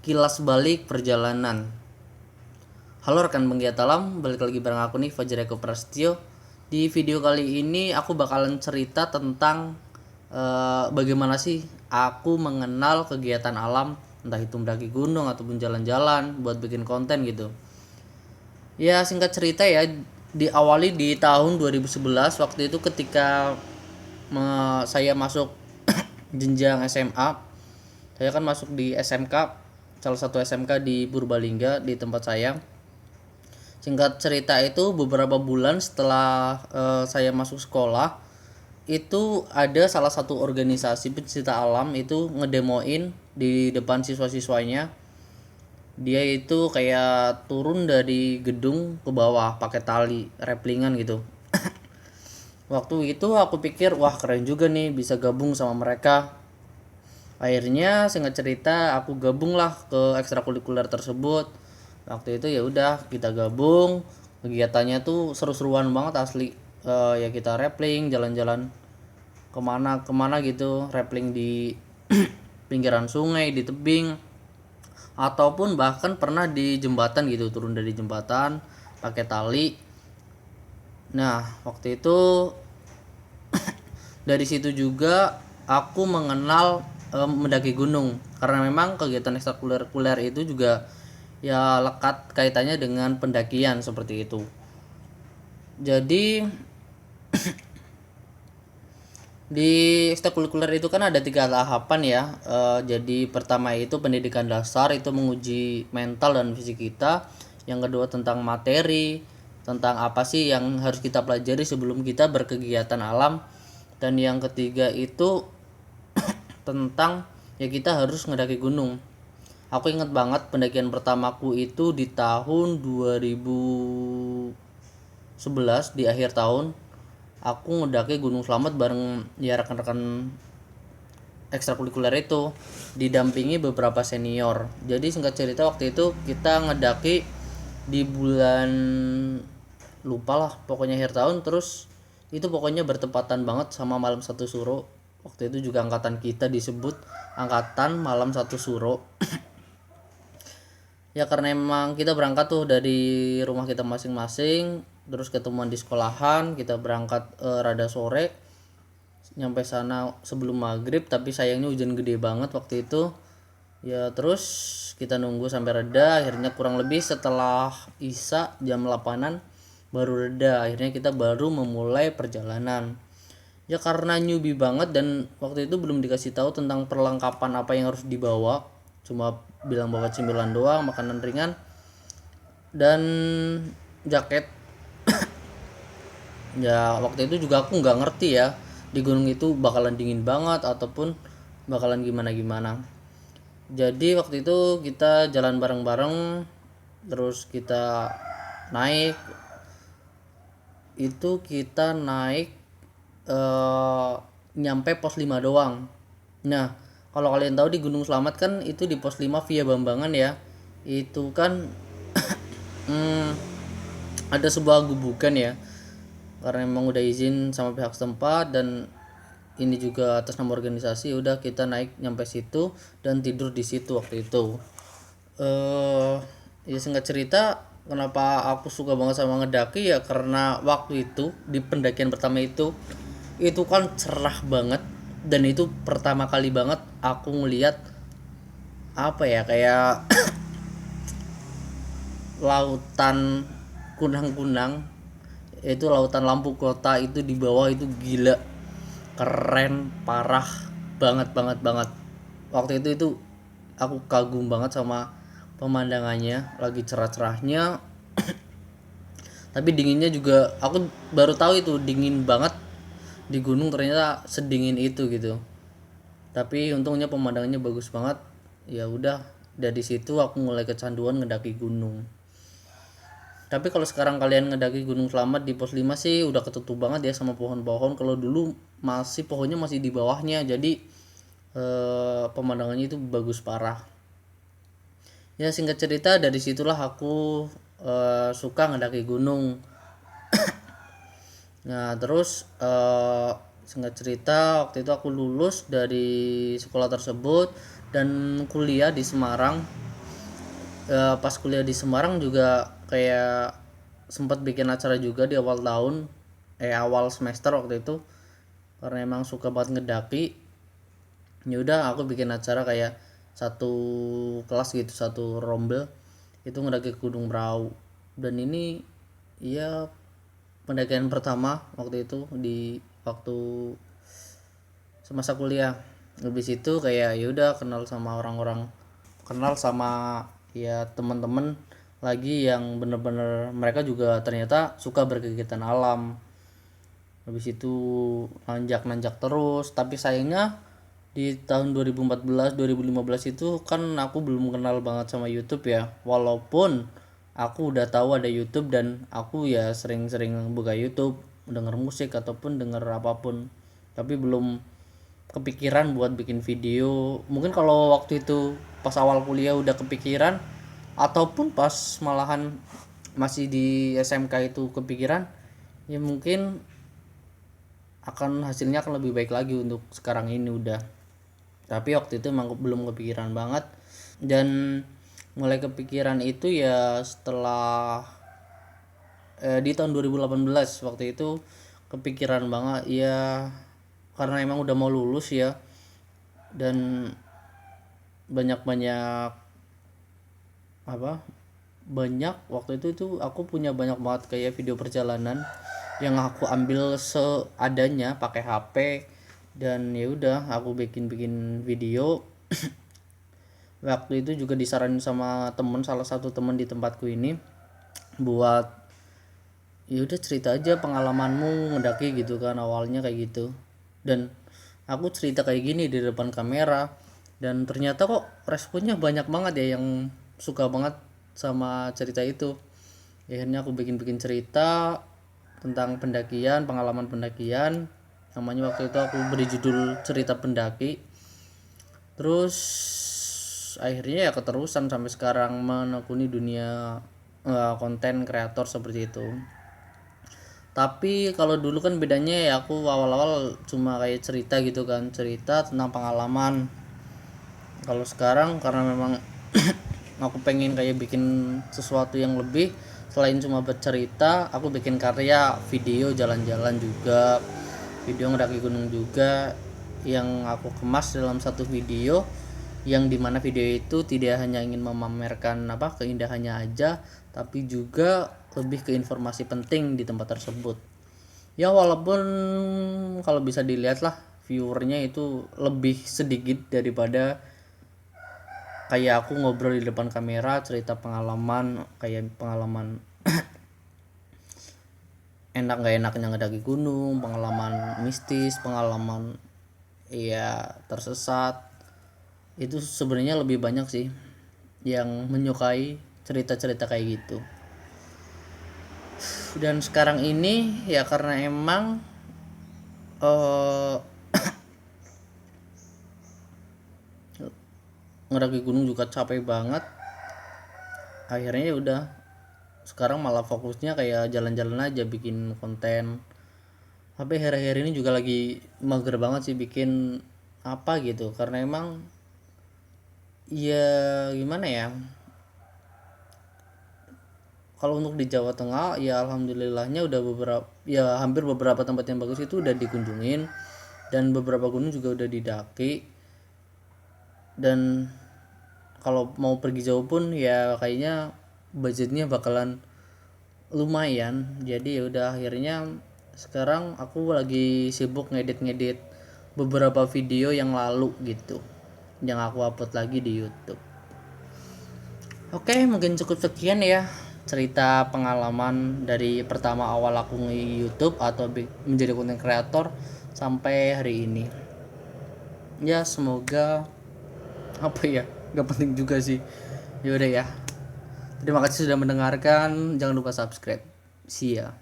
Kilas balik perjalanan. Halo rekan penggiat alam, balik lagi bareng aku nih Fajar Eko Prasetyo. Di video kali ini aku bakalan cerita tentang bagaimana sih aku mengenal kegiatan alam, entah itu mendaki gunung ataupun jalan-jalan buat bikin konten gitu. Ya singkat cerita ya, diawali di tahun 2011 waktu itu ketika saya masuk jenjang SMA. Saya kan masuk di SMK, salah satu SMK di Purbalingga di tempat saya. Singkat cerita itu beberapa bulan setelah saya masuk sekolah, itu ada salah satu organisasi pencinta alam itu ngedemoin di depan siswa-siswanya. Dia itu kayak turun dari gedung ke bawah pakai tali replingan gitu. Waktu itu aku pikir wah keren juga nih bisa gabung sama mereka. Akhirnya singkat cerita aku gabung lah ke ekstrakurikuler tersebut. Waktu itu ya udah kita gabung, kegiatannya tuh seru-seruan banget asli. Ya kita rappling jalan-jalan kemana kemana gitu, rappling di pinggiran sungai, di tebing, ataupun bahkan pernah di jembatan gitu, turun dari jembatan pakai tali. Nah waktu itu dari situ juga aku mengenal mendaki gunung, karena memang kegiatan ekstrakurikuler itu juga ya lekat kaitannya dengan pendakian seperti itu. Jadi di ekstrakurikuler itu kan ada 3 tahapan ya. Jadi pertama itu pendidikan dasar, itu menguji mental dan fisik kita. Yang kedua tentang materi, tentang apa sih yang harus kita pelajari sebelum kita berkegiatan alam. Dan yang ketiga itu tentang ya kita harus ngedaki gunung. Aku inget banget pendakian pertamaku itu di tahun 2011 di akhir tahun. Aku ngedaki Gunung Slamet bareng ya rekan-rekan ekstrakurikuler itu, didampingi beberapa senior. Jadi singkat cerita waktu itu kita ngedaki di bulan, lupa lah pokoknya akhir tahun. Terus itu pokoknya bertepatan banget sama malam satu suro. Waktu itu juga angkatan kita disebut angkatan malam satu suro. Ya karena emang kita berangkat tuh dari rumah kita masing-masing, terus ketemuan di sekolahan. Kita berangkat rada sore, nyampe sana sebelum maghrib, tapi sayangnya hujan gede banget waktu itu. Ya terus kita nunggu sampai reda, akhirnya kurang lebih setelah isya jam 8-an baru reda. Akhirnya kita baru memulai perjalanan. Ya karena newbie banget dan waktu itu belum dikasih tahu tentang perlengkapan apa yang harus dibawa, cuma bilang bawa cemilan doang, makanan ringan dan jaket. Ya waktu itu juga aku nggak ngerti ya di gunung itu bakalan dingin banget ataupun bakalan gimana gimana. Jadi waktu itu kita jalan bareng-bareng, terus kita naik. Itu kita naik eh nyampe pos 5 doang. Nah, kalau kalian tahu di Gunung Slamet kan itu di pos 5 via Bambangan ya. Itu kan hmm, ada sebuah gubukan ya. Karena memang udah izin sama pihak setempat dan ini juga atas nama organisasi, udah kita naik nyampe situ dan tidur di situ waktu itu. Ya singkat cerita kenapa aku suka banget sama ngedaki ya karena waktu itu di pendakian pertama itu kan cerah banget, dan itu pertama kali banget aku ngeliat apa ya kayak lautan kunang-kunang, itu lautan lampu kota itu di bawah. Itu gila, keren parah, banget banget banget. Waktu itu aku kagum banget sama pemandangannya, lagi cerah-cerahnya. Tapi dinginnya juga aku baru tahu itu dingin banget di gunung, ternyata sedingin itu gitu. Tapi untungnya pemandangannya bagus banget. Ya udah, dari situ aku mulai kecanduan ngedaki gunung. Tapi kalau sekarang kalian ngedaki Gunung Slamet di pos 5 sih udah ketutup banget ya sama pohon-pohon. Kalau dulu masih pohonnya masih di bawahnya, jadi pemandangannya itu bagus parah. Ya singkat cerita dari situlah aku suka ngedaki gunung. Nah terus singkat cerita waktu itu aku lulus dari sekolah tersebut dan kuliah di Semarang. Pas kuliah di Semarang juga kayak sempat bikin acara juga di awal tahun, awal semester waktu itu, karena emang suka banget ngedaki. Ya udah aku bikin acara kayak satu kelas gitu, satu rombel itu ngedaki Gunung Brau. Dan ini ya pendakian pertama waktu itu di waktu semasa kuliah. Habis itu kayak ya udah kenal sama orang-orang, kenal sama ya teman-teman lagi yang bener-bener mereka juga ternyata suka berkegiatan alam. Habis itu nanjak-nanjak terus, tapi sayangnya di tahun 2014 2015 itu kan aku belum kenal banget sama YouTube ya. Walaupun aku udah tahu ada YouTube dan aku ya sering-sering buka YouTube, denger musik ataupun denger apapun. Tapi belum kepikiran buat bikin video. Mungkin kalau waktu itu pas awal kuliah udah kepikiran, ataupun pas malahan masih di SMK itu kepikiran, ya mungkin akan hasilnya akan lebih baik lagi untuk sekarang ini udah. Tapi waktu itu emang belum kepikiran banget, dan mulai kepikiran itu ya setelah di tahun 2018 waktu itu kepikiran banget ya, karena emang udah mau lulus ya, dan banyak apa banyak waktu itu aku punya banyak banget kayak video perjalanan yang aku ambil seadanya pakai HP. Dan ya udah aku bikin video. Waktu itu juga disaranin sama salah satu temen di tempatku ini buat ya udah cerita aja pengalamanmu ngedaki gitu kan, awalnya kayak gitu. Dan aku cerita kayak gini di depan kamera, dan ternyata kok responnya banyak banget ya yang suka banget sama cerita itu. Akhirnya aku bikin cerita tentang pendakian, pengalaman pendakian. Namanya waktu itu aku beri judul cerita pendaki. Terus akhirnya ya keterusan sampai sekarang menekuni dunia konten kreator seperti itu. Tapi kalau dulu kan bedanya ya, aku awal-awal cuma kayak cerita gitu kan, cerita tentang pengalaman. Kalau sekarang karena memang aku pengen kayak bikin sesuatu yang lebih selain cuma bercerita, aku bikin karya video jalan-jalan juga, video ngedaki gunung juga, yang aku kemas dalam satu video, yang dimana video itu tidak hanya ingin memamerkan keindahannya aja, tapi juga lebih ke informasi penting di tempat tersebut. Ya walaupun kalau bisa dilihat lah viewernya itu lebih sedikit daripada kayak aku ngobrol di depan kamera cerita pengalaman, kayak pengalaman enak nggak enaknya ngedaki gunung, pengalaman mistis, pengalaman ya tersesat. Itu sebenarnya lebih banyak sih yang menyukai cerita-cerita kayak gitu. Dan sekarang ini ya karena emang ngedaki gunung juga capek banget, akhirnya ya udah sekarang malah fokusnya kayak jalan-jalan aja bikin konten. Tapi akhir-akhir ini juga lagi mager banget sih bikin apa gitu, karena emang ya gimana ya, kalau untuk di Jawa Tengah ya alhamdulillahnya udah hampir beberapa tempat yang bagus itu udah dikunjungin, dan beberapa gunung juga udah didaki. Dan kalau mau pergi jauh pun ya kayaknya budgetnya bakalan lumayan. Jadi ya udah akhirnya sekarang aku lagi sibuk ngedit beberapa video yang lalu gitu, yang aku upload lagi di YouTube. Oke, mungkin cukup sekian ya cerita pengalaman dari pertama awal aku nge-YouTube atau menjadi content creator sampai hari ini. Ya semoga gak penting juga sih. Ya udah ya. Terima kasih sudah mendengarkan. Jangan lupa subscribe. See ya.